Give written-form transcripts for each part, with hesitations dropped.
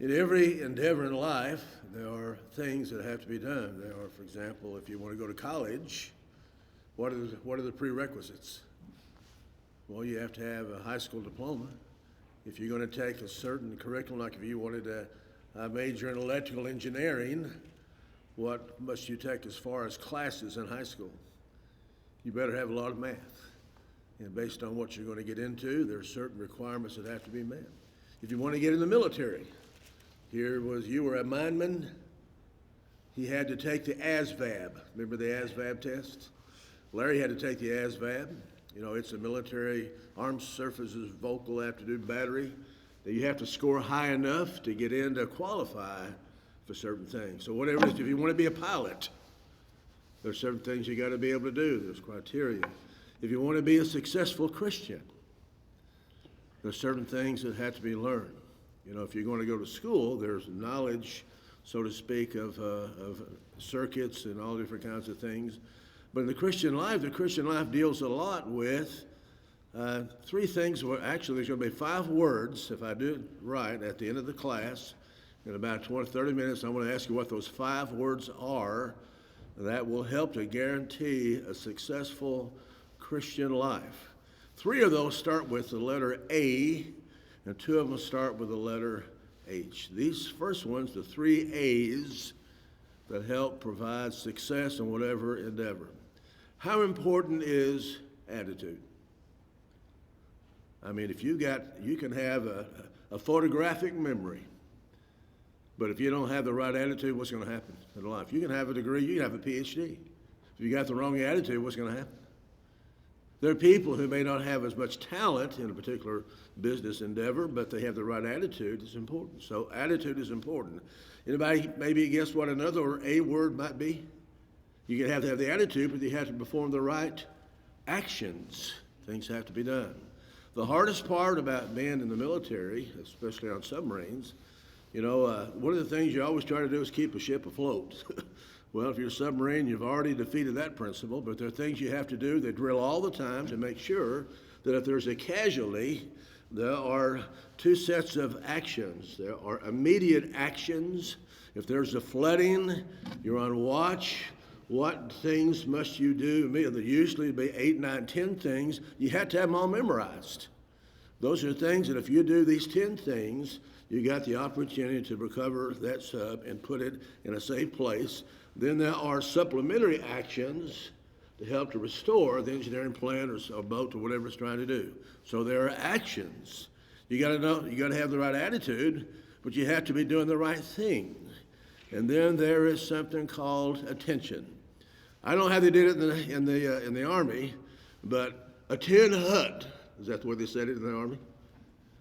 In every endeavor in life, there are things that have to be done. There are, for example, if you want to go to college, what are the prerequisites? Well, you have to have a high school diploma. If you're going to take a certain curriculum, like if you wanted to major in electrical engineering, what must you take as far as classes in high school? You better have a lot of math. And based on what you're going to get into, there are certain requirements that have to be met. If you want to get in the military, you were a mineman, he had to take the ASVAB. Remember the ASVAB test? Larry had to take the ASVAB. You know, it's a military armed services vocal aptitude battery that you have to score high enough to get in to qualify for certain things. So whatever it is, if you want to be a pilot, there's certain things you got to be able to do. There's criteria. If you want to be a successful Christian, there's certain things that have to be learned. You know, if you're going to go to school, there's knowledge, so to speak, of circuits and all different kinds of things. But in the Christian life deals a lot with three things. Actually, there's going to be 5 words, if I do it right, at the end of the class. In about 20, 30 minutes, I'm going to ask you what those 5 words are that will help to guarantee a successful Christian life. 3 of those start with the letter A, and 2 of them start with the letter H. These first ones, the 3 A's that help provide success in whatever endeavor. How important is attitude? I mean, you can have a photographic memory, but if you don't have the right attitude, what's going to happen in life? You can have a degree, you can have a PhD. If you got the wrong attitude, what's going to happen? There are people who may not have as much talent in a particular business endeavor, but they have the right attitude. It's important. So attitude is important. Anybody maybe guess what another A word might be? You can have to have the attitude, but you have to perform the right actions. Things have to be done. The hardest part about being in the military, especially on submarines, you know, one of the things you always try to do is keep a ship afloat. Well, if you're a submarine, you've already defeated that principle, but there are things you have to do. They drill all the time to make sure that if there's a casualty, there are 2 sets of actions. There are immediate actions. If there's a flooding, you're on watch. What things must you do? There usually be 8, 9, 10 things. You have to have them all memorized. Those are things that if you do these 10 things, you got the opportunity to recover that sub and put it in a safe place. Then there are supplementary actions to help to restore the engineering plant or boat or whatever it's trying to do. So there are actions. You got to know, you got to have the right attitude, but you have to be doing the right thing. And then there is something called attention. I don't know how they did it in the Army, but a tin hut, is that the way they said it in the Army?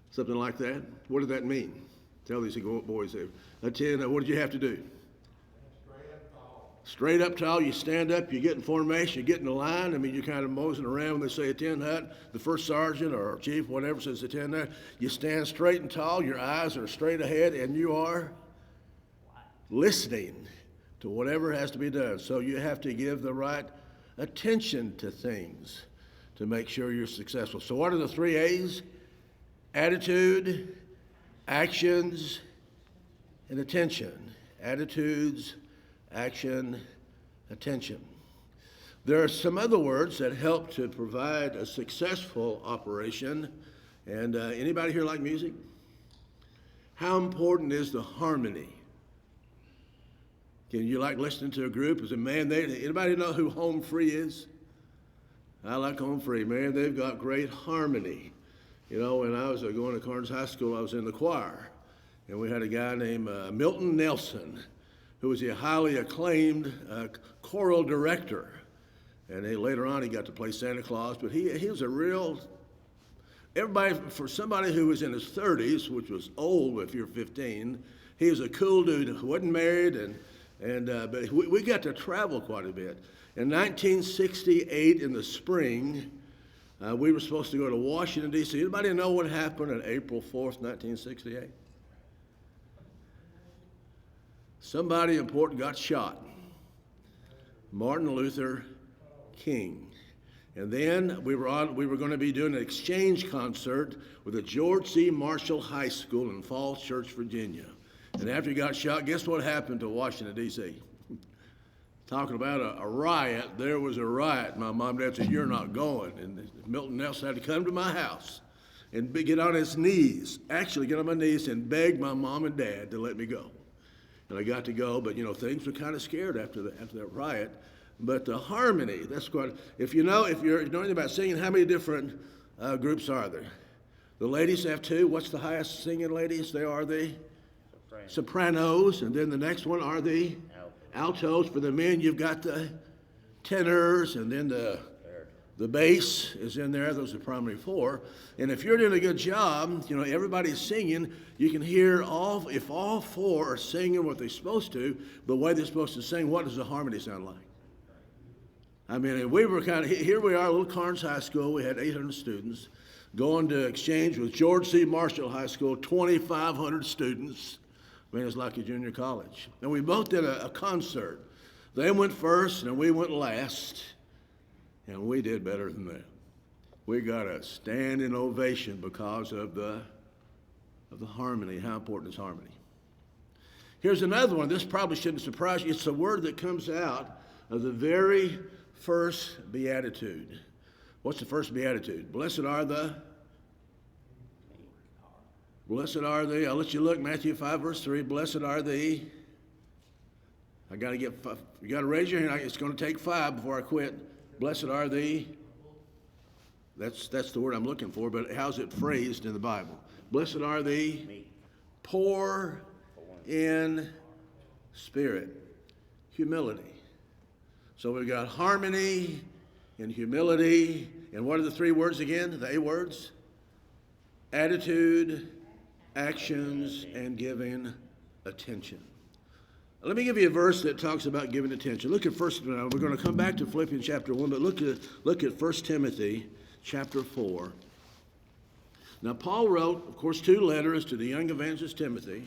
Something like that? What did that mean? Tell these boys there. A tin hut, what did you have to do? Straight up tall, you stand up, you get in formation, you get in the line. I mean, you're kind of moseying around when they say a tin hut. The first sergeant or chief, whatever, says a tin hut. You stand straight and tall, your eyes are straight ahead, and you are listening to whatever has to be done. So you have to give the right attention to things to make sure you're successful. So what are the 3 A's? Attitude, actions, and attention. Attitudes, action, attention. There are some other words that help to provide a successful operation. And anybody here like music? How important is the harmony? Can you like listening to a group? As a man, anybody know who Home Free is? I like Home Free, man. They've got great harmony. You know, when I was going to Carnes High School, I was in the choir. And we had a guy named Milton Nelson, who was a highly acclaimed choral director. And later on, he got to play Santa Claus. But he was a real, for somebody who was in his 30s, which was old if you're 15, he was a cool dude who wasn't married. But we got to travel quite a bit. In 1968, in the spring, we were supposed to go to Washington, D.C. Anybody know what happened on April 4th, 1968? Somebody important got shot. Martin Luther King. And then we were going to be doing an exchange concert with the George C. Marshall High School in Falls Church, Virginia. And after he got shot, guess what happened to Washington, D.C.? Talking about a riot, there was a riot. My mom and dad said, "You're not going." And Milton Nelson had to come to my house and get on his knees, actually get on my knees and beg my mom and dad to let me go. And I got to go, but things were kind of scared after that riot. But the harmony, that's quite, if you're knowing about singing, how many different groups are there? The ladies have two. What's the highest singing ladies? They are the sopranos, and then the next one are the altos. For the men, you've got the tenors, and then the bass is in there. Those are the primary four. And if you're doing a good job, everybody's singing. You can hear if all four are singing what they're supposed to, the way they're supposed to sing, what does the harmony sound like? I mean, we were here we are, Little Carnes High School. We had 800 students going to exchange with George C. Marshall High School, 2,500 students. I mean, it's like a junior college. And we both did a concert. They went first, and we went last, and we did better than them. We got a standing ovation because of the harmony. How important is harmony? Here's another one. This probably shouldn't surprise you. It's a word that comes out of the very first beatitude. What's the first beatitude? Blessed are the, I'll let you look, Matthew 5, verse 3. Blessed are the, you got to raise your hand. It's going to take 5 before I quit. Blessed are the, that's the word I'm looking for, but how's it phrased in the Bible? Blessed are the poor in spirit. Humility. So we've got harmony and humility. And what are the 3 words again? The A words? Attitude, actions, and giving attention. Let me give you a verse that talks about giving attention. Look at we're going to come back to Philippians chapter 1, but look at 1 Timothy chapter 4. Now, Paul wrote, of course, 2 letters to the young evangelist Timothy.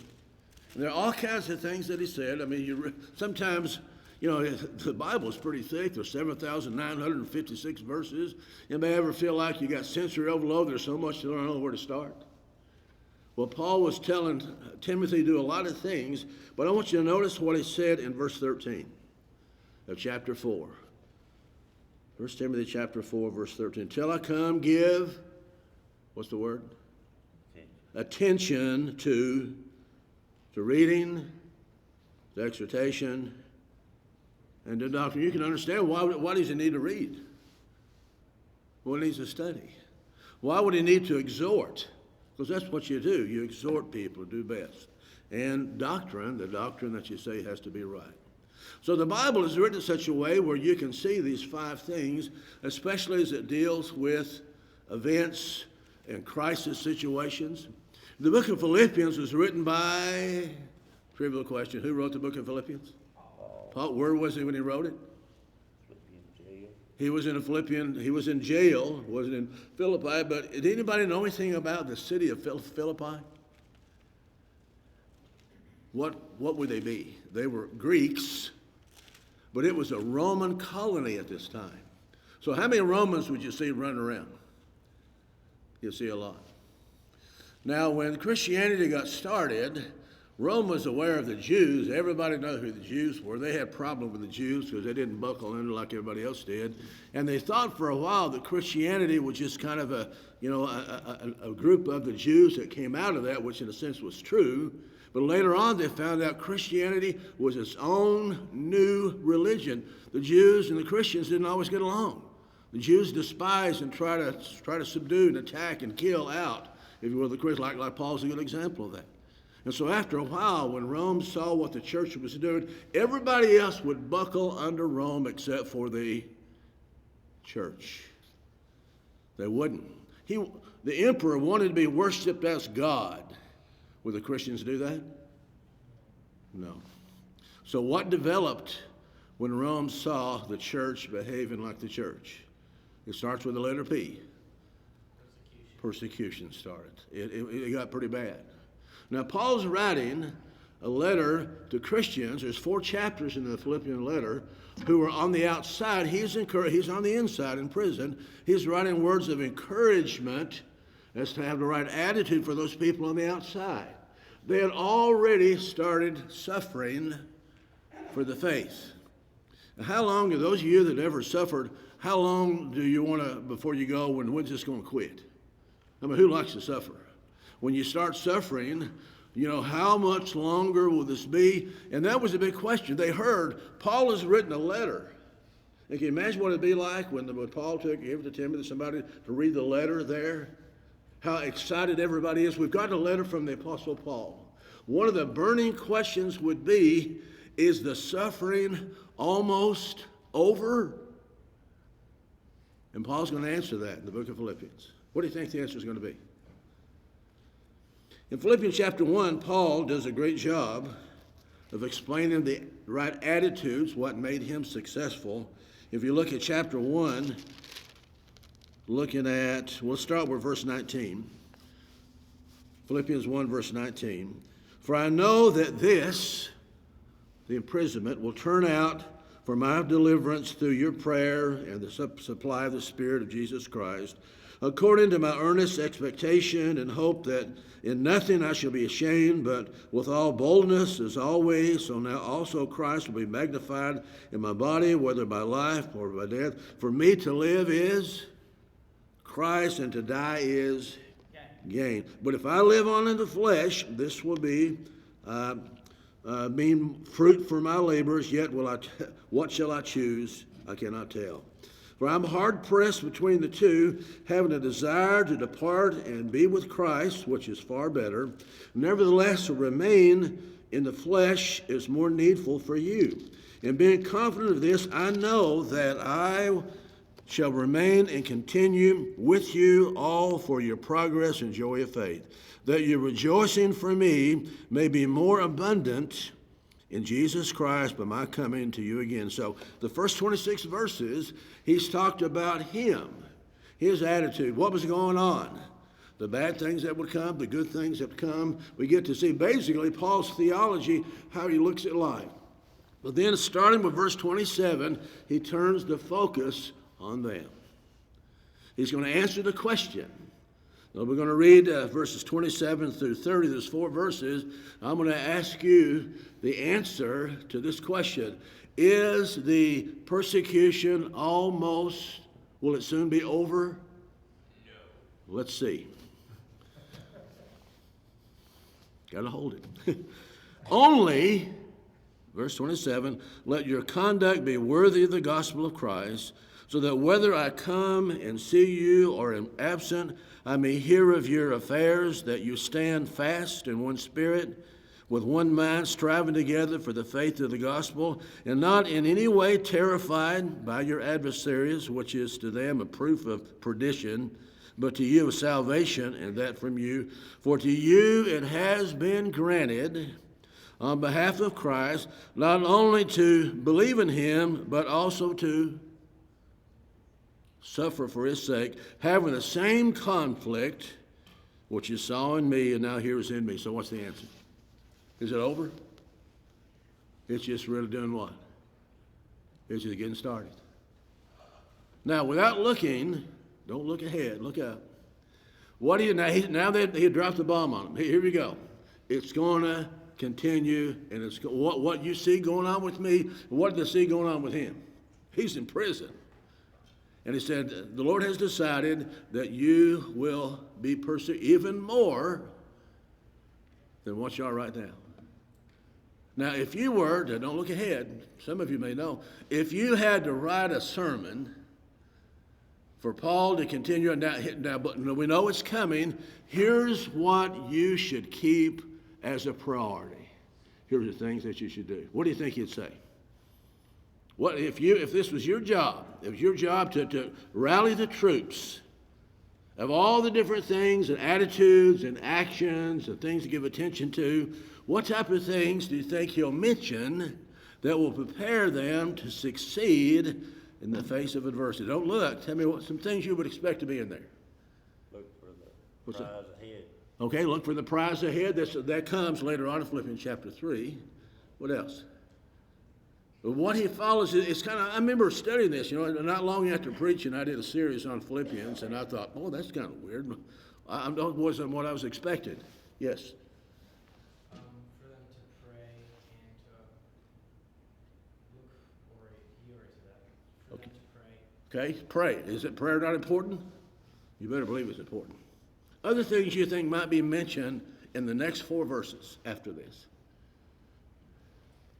And there are all kinds of things that he said. I mean, sometimes, the Bible is pretty thick. There's 7,956 verses. Anybody ever feel like you got sensory overload? There's so much to learn, I don't know where to start. Well, Paul was telling Timothy to do a lot of things, but I want you to notice what he said in verse 13 of chapter 4. 1 Timothy chapter 4, verse 13. Till I come, give, what's the word? Attention to reading, to exhortation, and to doctrine. You can understand why does he need to read? Well, he needs to study. Why would he need to exhort? Because that's what you do. You exhort people to do best. And doctrine, the doctrine that you say has to be right. So the Bible is written in such a way where you can see these 5 things, especially as it deals with events and crisis situations. The book of Philippians was written by, trivial question, who wrote the book of Philippians? Paul. Where was he when he wrote it? He was in jail, wasn't in Philippi, but did anybody know anything about the city of Philippi? What would they be? They were Greeks, but it was a Roman colony at this time. So how many Romans would you see running around? You'll see a lot. Now, when Christianity got started, Rome was aware of the Jews. Everybody knows who the Jews were. They had problems with the Jews because they didn't buckle under like everybody else did. And they thought for a while that Christianity was just kind of a group of the Jews that came out of that, which in a sense was true. But later on, they found out Christianity was its own new religion. The Jews and the Christians didn't always get along. The Jews despised and try to subdue and attack and kill out, if you will, the Christians. Like Paul's a good example of that. And so after a while, when Rome saw what the church was doing, everybody else would buckle under Rome except for the church. They wouldn't. The emperor wanted to be worshipped as God. Would the Christians do that? No. So what developed when Rome saw the church behaving like the church? It starts with the letter P. Persecution started. It got pretty bad. Now, Paul's writing a letter to Christians. There's 4 chapters in the Philippian letter who are on the outside. He's on the inside in prison. He's writing words of encouragement as to have the right attitude for those people on the outside. They had already started suffering for the faith. Now, how long, do those of you that ever suffered, how long do you want to, before you go, when's this going to quit? I mean, who likes to suffer? When you start suffering, how much longer will this be? And that was a big question. They heard Paul has written a letter. And can you imagine what it'd be like when Paul gave it to Timothy, somebody to read the letter there? How excited everybody is. We've got a letter from the Apostle Paul. One of the burning questions would be, is the suffering almost over? And Paul's going to answer that in the book of Philippians. What do you think the answer is going to be? In Philippians chapter 1, Paul does a great job of explaining the right attitudes, what made him successful. If you look at chapter 1, we'll start with verse 19. Philippians 1, verse 19. For I know that this, the imprisonment, will turn out for my deliverance through your prayer and the supply of the Spirit of Jesus Christ, according to my earnest expectation and hope that in nothing I shall be ashamed, but with all boldness as always, so now also Christ will be magnified in my body, whether by life or by death. For me to live is Christ, and to die is gain. But if I live on in the flesh, this will be mean fruit for my labors, yet what shall I choose? I cannot tell. For I'm hard pressed between the two, having a desire to depart and be with Christ, which is far better. Nevertheless, to remain in the flesh is more needful for you. And being confident of this, I know that I shall remain and continue with you all for your progress and joy of faith, that your rejoicing for me may be more abundant in Jesus Christ by my coming to you again. So the first 26 verses, he's talked about him, his attitude, what was going on, the bad things that would come, the good things that come. We get to see basically Paul's theology, how he looks at life. But then starting with verse 27, he turns the focus on them. He's going to answer the question. Now we're going to read verses 27 through 30. There's 4 verses. I'm going to ask you the answer to this question. Is the persecution almost, will it soon be over? No. Let's see. Got to hold it. Only, verse 27, let your conduct be worthy of the gospel of Christ, so that whether I come and see you or am absent, I may hear of your affairs, that you stand fast in one spirit, with one mind, striving together for the faith of the gospel, and not in any way terrified by your adversaries, which is to them a proof of perdition, but to you of salvation, and that from you. For to you it has been granted, on behalf of Christ, not only to believe in him, but also to suffer for his sake, having the same conflict which you saw in me and now here is in me. So what's the answer? Is it over? It's just really doing what? It's just getting started. Now, without looking, don't look ahead, look up. What do you now that he dropped the bomb on him? Here we go. It's going to continue, and it's what you see going on with me. What do you see going on with him? He's in prison. And he said, the Lord has decided that you will be persecuted even more than what you are right now. Now, if you were, don't look ahead, some of you may know, if you had to write a sermon for Paul to continue, now but we know it's coming, here's what you should keep as a priority. Here's the things that you should do. What do you think he'd say? What if this was your job? It was your job to rally the troops of all the different things and attitudes and actions and things to give attention to. What type of things do you think he'll mention that will prepare them to succeed in the face of adversity? Don't look. Tell me what some things you would expect to be in there. Look for the prize ahead. Okay, look for the prize ahead. That comes later on in Philippians chapter 3. What else? But what he follows, it's kind of, I remember studying this, not long after preaching, I did a series on Philippians, and I thought, oh, that's kind of weird. It wasn't what I was expecting. Yes? Okay, pray. Is it prayer not important? You better believe it's important. Other things you think might be mentioned in the next 4 verses after this.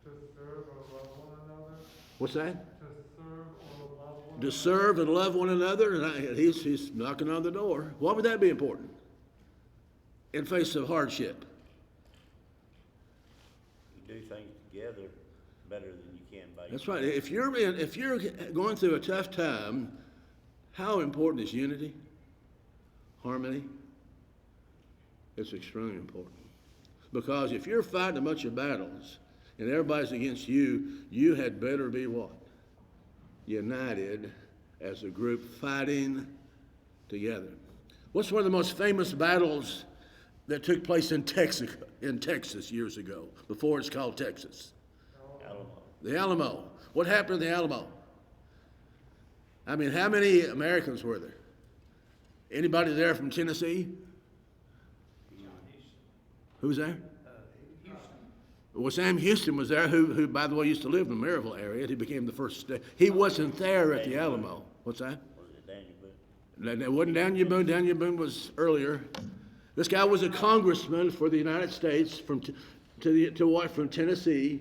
To serve or love one another. What's that? To serve or love one another. To serve and love one another, and he's knocking on the door. Why would that be important? In face of hardship. You do things together better than you can by That's yourself. right. If you're going through a tough time, how important is unity? Harmony? It's extremely important. Because if you're fighting a bunch of battles and everybody's against you, you had better be what? United as a group fighting together. What's one of the most famous battles that took place in Texas years ago, before it's called Texas? Alamo. The Alamo. What happened in the Alamo? I mean, how many Americans were there? Anybody there from Tennessee? Who's there? Well, Sam Houston was there, who, by the way, used to live in the Maryville area. He became the first state. He wasn't there at the Alamo. What's that? Was it Daniel Boone? That wasn't Daniel Boone. Daniel Boone was earlier. This guy was a congressman for the United States from Tennessee.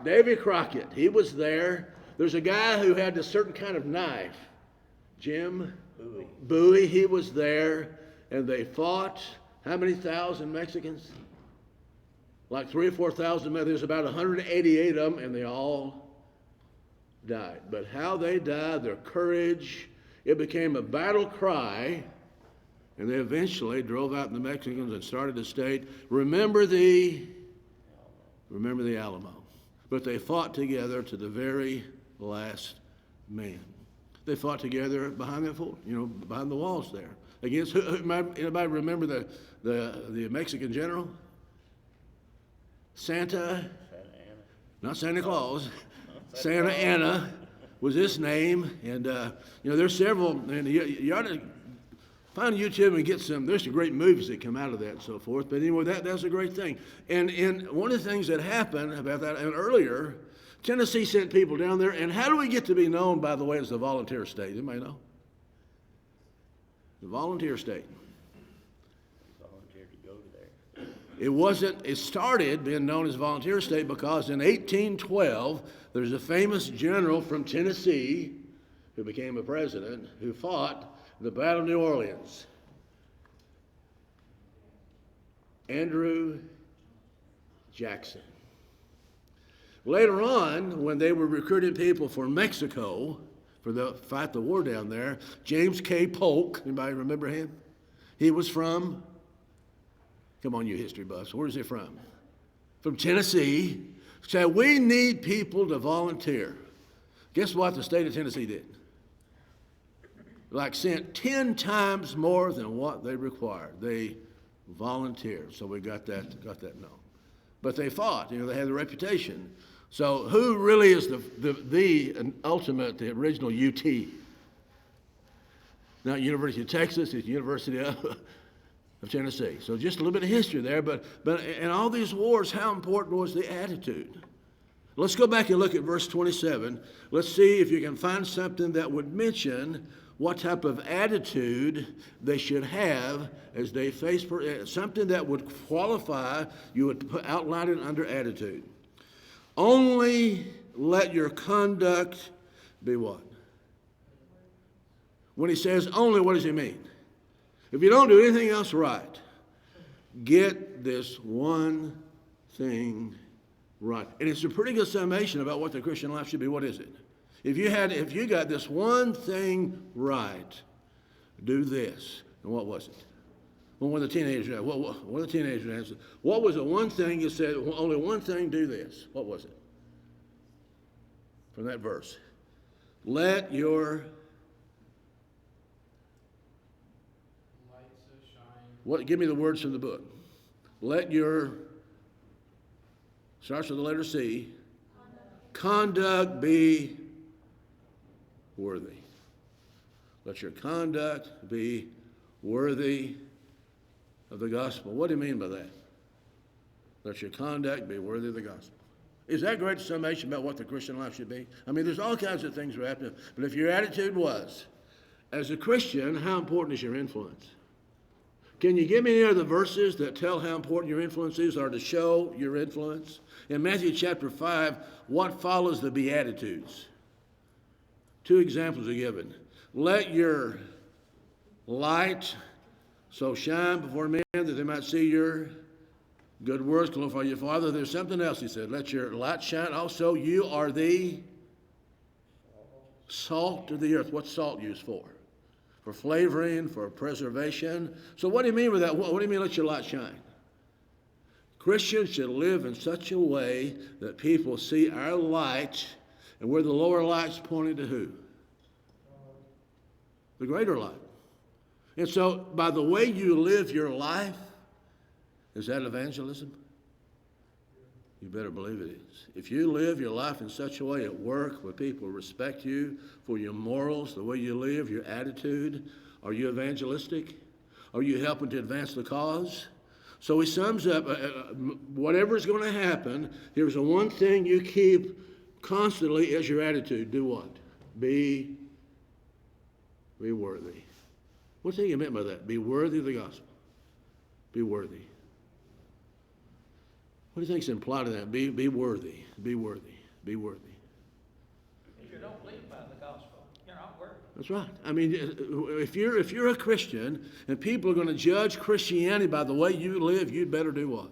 Davy Crockett. He was there. There's a guy who had a certain kind of knife. Jim Bowie. He was there, and they fought. How many thousand Mexicans? Like 3,000 or 4,000 men. There's about 188 of them, and they all died. But how they died, their courage, it became a battle cry, and they eventually drove out the Mexicans and started a state. Remember the Alamo. But they fought together to the very last man. They fought together behind that fort, behind the walls there. Against anybody remember the Mexican general? Santa Anna. Not Santa Claus. Santa Anna was his name, and there's several. And you ought to find YouTube and get some. There's some great movies that come out of that and so forth. But anyway, that's a great thing. And one of the things that happened about that, and earlier, Tennessee sent people down there. And how do we get to be known, by the way, as the volunteer state? Anybody know? The volunteer state. Volunteered to go to there. It started being known as volunteer state because in 1812, there's a famous general from Tennessee who became a president who fought the Battle of New Orleans. Andrew Jackson. Later on, when they were recruiting people for Mexico, fight the war down there, James K. Polk, anybody remember him? He was from, come on you history buffs, where's he from? From Tennessee. Said, we need people to volunteer. Guess what the state of Tennessee did? Sent 10 times more than what they required. They volunteered, so we got that known. But they fought, they had the reputation. So who really is the ultimate, the original UT? Not University of Texas, it's University of Tennessee. So just a little bit of history there, but in all these wars, how important was the attitude? Let's go back and look at verse 27. Let's see if you can find something that would mention what type of attitude they should have as they face something that would qualify, you would outline it under attitude. Only let your conduct be what? When he says only, what does he mean? If you don't do anything else right, get this one thing right. And it's a pretty good summation about what the Christian life should be. What is it? If you got this one thing right, do this. And what was it? Well, one of the teenagers answered, what was the one thing you said, only one thing, do this? What was it? From that verse. Let your Light so shine. give me the words from the book. Let your, starts with the letter C, conduct be worthy. Let your conduct be worthy of the gospel. What do you mean by that? Let your conduct be worthy of the gospel. Is that a great summation about what the Christian life should be? I mean, there's all kinds of things that are happening. But if your attitude was, as a Christian, how important is your influence? Can you give me any other verses that tell how important your influence is or to show your influence? In Matthew chapter 5, what follows the Beatitudes? 2 examples are given. Let your light so shine before men that they might see your good works, glorify your Father. There's something else he said. Let your light shine. Also, you are the salt of the earth. What's salt used for? For flavoring, for preservation. So what do you mean by that? What do you mean let your light shine? Christians should live in such a way that people see our light, and we're the lower lights pointing to who? The greater light. And so by the way you live your life, is that evangelism? You better believe it is. If you live your life in such a way at work where people respect you for your morals, the way you live, your attitude, are you evangelistic? Are you helping to advance the cause? So he sums up, whatever is going to happen, here's the one thing you keep constantly as your attitude. Do what? Be worthy. What's he meant by that? Be worthy of the gospel. Be worthy. What do you think is implied in that? Be worthy. Be worthy. Be worthy. If you don't live by the gospel, you're not worthy. That's right. I mean, if you're a Christian and people are going to judge Christianity by the way you live, you'd better do what?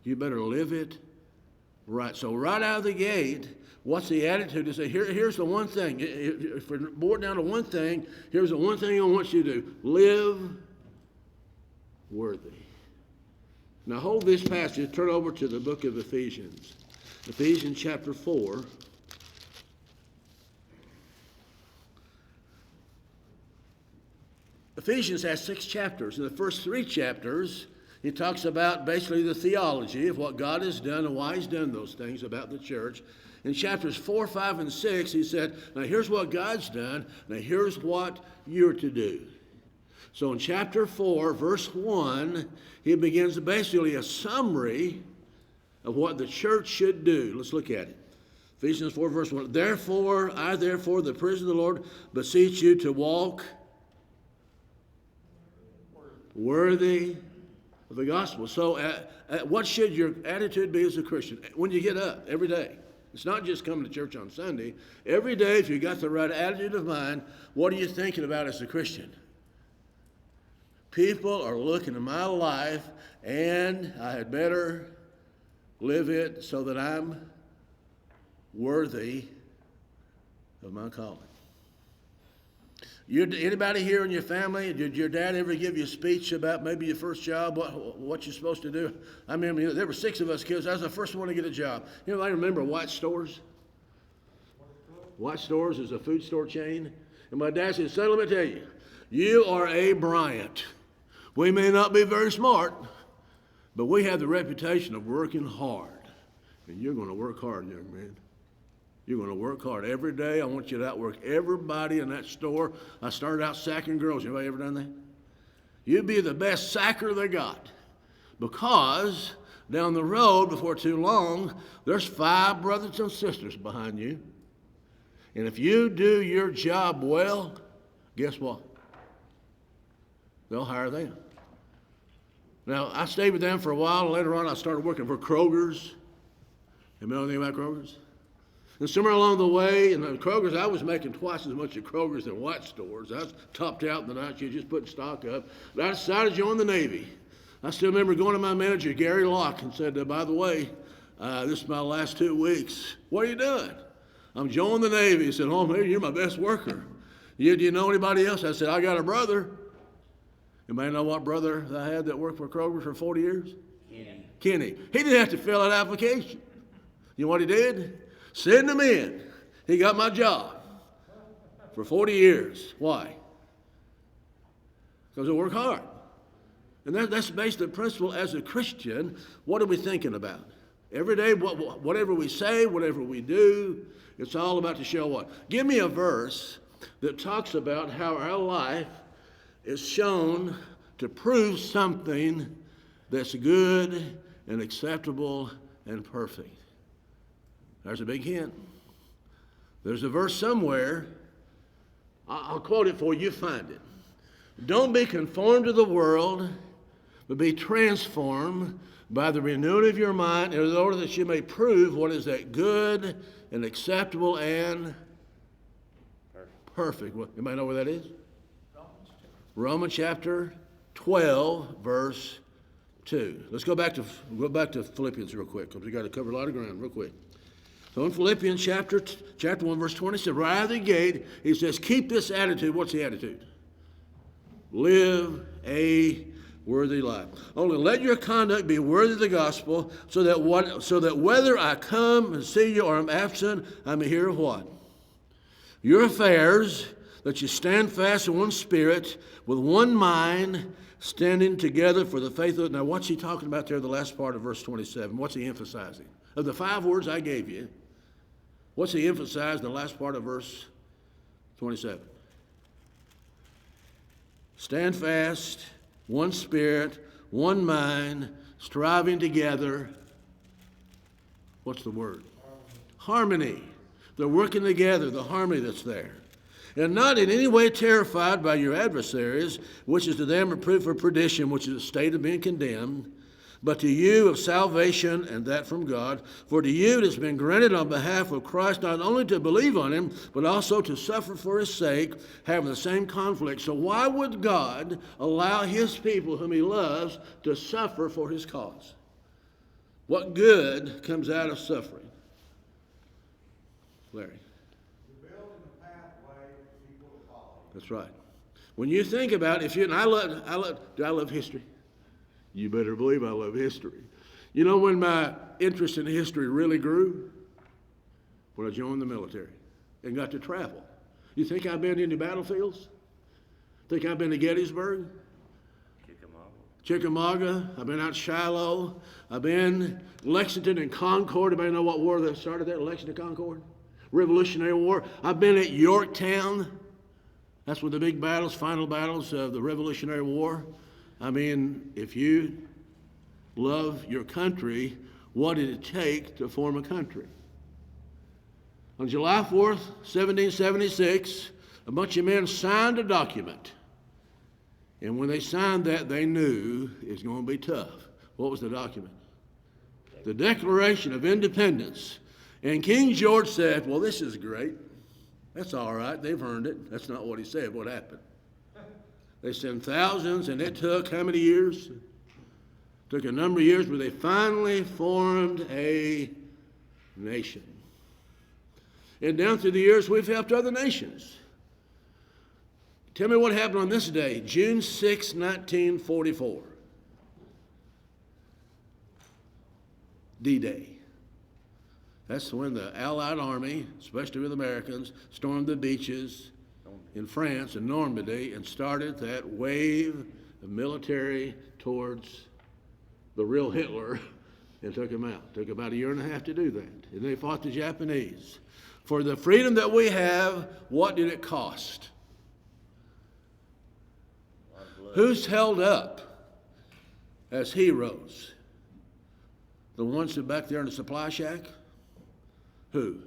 You better live it right. So right out of the gate, what's the attitude to say, here's the one thing. If we're bored down to one thing, here's the one thing I want you to do. Live worthy. Now hold this passage, turn over to the book of Ephesians. Ephesians chapter 4. Ephesians has 6 chapters. In the first 3 chapters, he talks about basically the theology of what God has done and why he's done those things about the church. In chapters 4, 5, and 6, he said, now here's what God's done, now here's what you're to do. So in chapter 4, verse 1, he begins basically a summary of what the church should do. Let's look at it. Ephesians 4, verse 1. Therefore, I, the prisoner of the Lord, beseech you to walk worthy of the gospel. So what should your attitude be as a Christian? When you get up every day. It's not just coming to church on Sunday. Every day, if you got the right attitude of mind, what are you thinking about as a Christian? People are looking at my life, and I had better live it so that I'm worthy of my calling. Anybody here in your family, did your dad ever give you a speech about maybe your first job, what you're supposed to do? I mean, there were 6 of us kids. I was the first one to get a job. Anybody remember White Stores? White Stores is a food store chain. And my dad said, son, let me tell you, you are a Bryant. We may not be very smart, but we have the reputation of working hard. And you're going to work hard, young man. You're going to work hard every day. I want you to outwork everybody in that store. I started out sacking girls. Anybody ever done that? You'd be the best sacker they got. Because down the road, before too long, there's 5 brothers and sisters behind you. And if you do your job well, guess what? They'll hire them. Now, I stayed with them for a while. And later on, I started working for Kroger's. You know anything about Kroger's? And somewhere along the way, in the Kroger's, I was making twice as much at Kroger's than White Stores. I was topped out in the night, you just putting stock up. But I decided to join the Navy. I still remember going to my manager, Gary Locke, and said, by the way, this is my last 2 weeks. What are you doing? I'm joining the Navy. He said, oh, man, you're my best worker. Do you know anybody else? I said, I got a brother. Anybody know what brother I had that worked for Kroger for 40 years? Kenny. He didn't have to fill out an application. You know what he did? Send him in. He got my job for 40 years. Why? Because I work hard. And that's based on the principle as a Christian. What are we thinking about? Every day, whatever we say, whatever we do, it's all about to show what? Give me a verse that talks about how our life is shown to prove something that's good and acceptable and perfect. There's a big hint. There's a verse somewhere. I'll quote it for you, find it. Don't be conformed to the world, but be transformed by the renewing of your mind, in order that you may prove what is that good and acceptable and perfect. Anybody know where that is? Romans chapter 12, verse 2. Let's go back to Philippians real quick, because we got to cover a lot of ground real quick. So in Philippians chapter 1, verse 27, right out of the gate, he says, keep this attitude. What's the attitude? Live a worthy life. Only let your conduct be worthy of the gospel, so that whether I come and see you or am absent, I may hear of what? Your affairs, that you stand fast in one spirit, with one mind, standing together for the faith of... Now, what's he talking about there, the last part of verse 27? What's he emphasizing? Of the 5 words I gave you, what's he emphasizing in the last part of verse 27? Stand fast, one spirit, one mind, striving together. What's the word? Harmony. They're working together, the harmony that's there. And not in any way terrified by your adversaries, which is to them reproof for perdition, which is a state of being condemned, but to you of salvation, and that from God. For to you it has been granted on behalf of Christ not only to believe on him, but also to suffer for his sake, having the same conflict. So why would God allow his people whom he loves to suffer for his cause? What good comes out of suffering? Larry. You're building a pathway for people to follow. That's right. When you think about it, do I love history? You better believe I love history. You know when my interest in history really grew? When I joined the military and got to travel. You think I've been in the battlefields? Think I've been to Gettysburg? Chickamauga. I've been out Shiloh. I've been Lexington and Concord. Anybody know what war that started there? Lexington, Concord? Revolutionary War. I've been at Yorktown. That's one of the big battles, final battles of the Revolutionary War. I mean, if you love your country, what did it take to form a country? On July 4th, 1776, a bunch of men signed a document. And when they signed that, they knew it was going to be tough. What was the document? The Declaration of Independence. And King George said, well, this is great. That's all right. They've earned it. That's not what he said. What happened? They sent thousands, and it took how many years? It took a number of years, but they finally formed a nation. And down through the years, we've helped other nations. Tell me what happened on this day, June 6, 1944. D-Day. That's when the Allied Army, especially with Americans, stormed the beaches in France and Normandy and started that wave of military towards the real Hitler and took him out. Took about a year and a half to do that. And they fought the Japanese. For the freedom that we have, what did it cost? Who's held up as heroes? The ones that are back there in the supply shack? Who?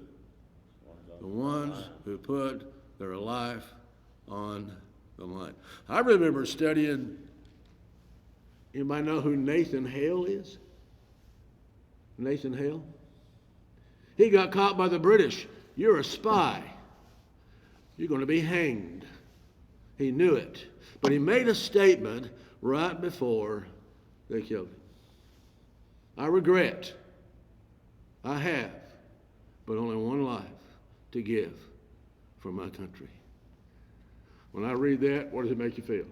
The ones who put their life on the line. I remember studying, anybody know who Nathan Hale is? Nathan Hale? He got caught by the British. You're a spy. You're going to be hanged. He knew it. But he made a statement right before they killed him. I regret. I have, but only one life to give for my country. When I read that, what does it make you feel?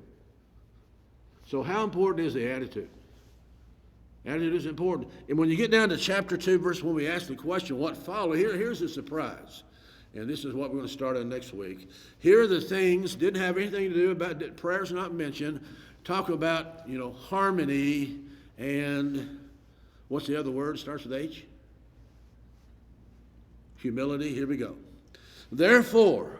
So how important is the attitude? Attitude is important. And when you get down to chapter 2, verse 1, we ask the question, what followed? Here's the surprise. And this is what we're going to start on next week. Here are the things, didn't have anything to do about, prayer's not mentioned. Talk about, harmony and, what's the other word? Starts with H? Humility. Here we go. Therefore,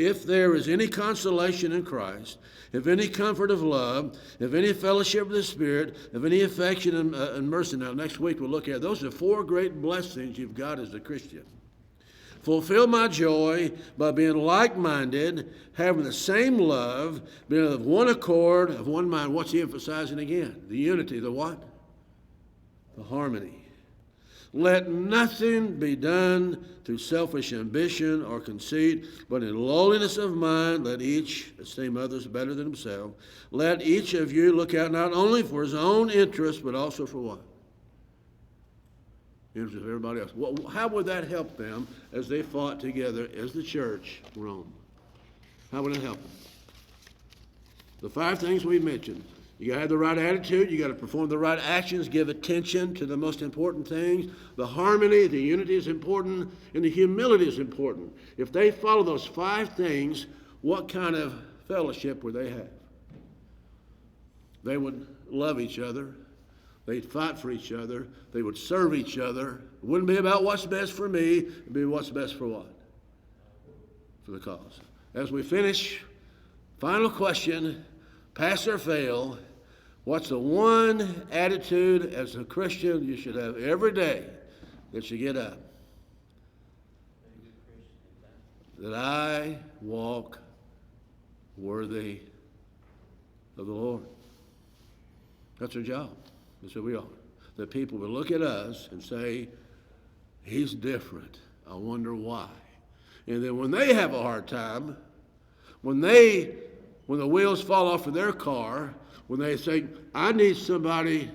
if there is any consolation in Christ, if any comfort of love, if any fellowship of the Spirit, if any affection and mercy. Now, next week we'll look at those are 4 great blessings you've got as a Christian. Fulfill my joy by being like-minded, having the same love, being of one accord, of one mind. What's he emphasizing again? The unity, the what? The harmony. Let nothing be done through selfish ambition or conceit, but in lowliness of mind let each esteem others better than himself. Let each of you look out not only for his own interest, but also for what? The interest of everybody else. Well, how would that help them as they fought together as the church Rome? How would it help them? The 5 things we mentioned. You got to have the right attitude. You got to perform the right actions. Give attention to the most important things. The harmony, the unity is important, and the humility is important. If they follow those 5 things, what kind of fellowship would they have? They would love each other. They'd fight for each other. They would serve each other. It wouldn't be about what's best for me. It'd be what's best for what? For the cause. As we finish, final question, pass or fail. What's the one attitude as a Christian you should have every day that you get up? That I walk worthy of the Lord. That's our job. That's who we are. That people will look at us and say, he's different. I wonder why. And then when they have a hard time, when the wheels fall off of their car, when they say, I need somebody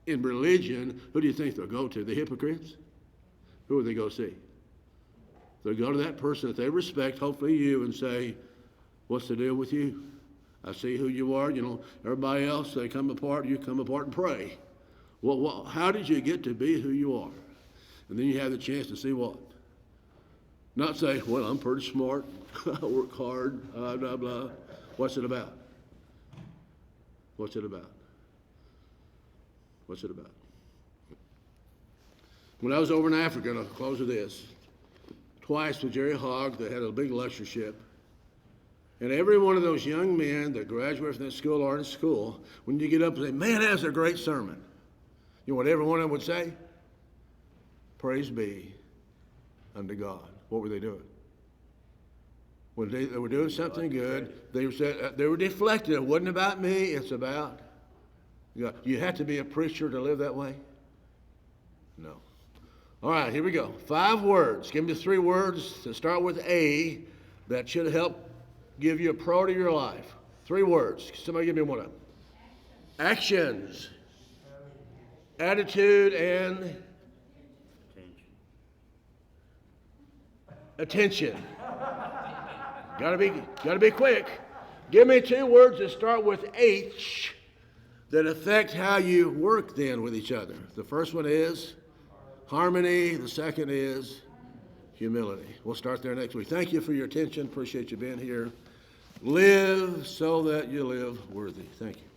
in religion, who do you think they'll go to? The hypocrites? Who would they go see? They'll go to that person that they respect, hopefully you, and say, what's the deal with you? I see who you are. You know, everybody else, they come apart, you come apart and pray. Well, how did you get to be who you are? And then you have the chance to see what? Not say, well, I'm pretty smart, I work hard, blah, blah, blah. What's it about? What's it about? What's it about? When I was over in Africa, and I'll close with this, twice with Jerry Hogg, they had a big lectureship. And every one of those young men that graduated from that school or in school, when you get up and say, man, that's a great sermon. You know what every one of them would say? Praise be unto God. What were they doing? When they were doing something good, they were deflected. It wasn't about me, it's about God. You have to be a preacher to live that way? No. All right, here we go. 5 words. Give me 3 words to start with A that should help give you a priority of your life. 3 words. Somebody give me one of them. Actions. Attitude and attention. Gotta be quick. Give me 2 words that start with H that affect how you work then with each other. The first one is harmony. The second is humility. We'll start there next week. Thank you for your attention. Appreciate you being here. Live so that you live worthy. Thank you.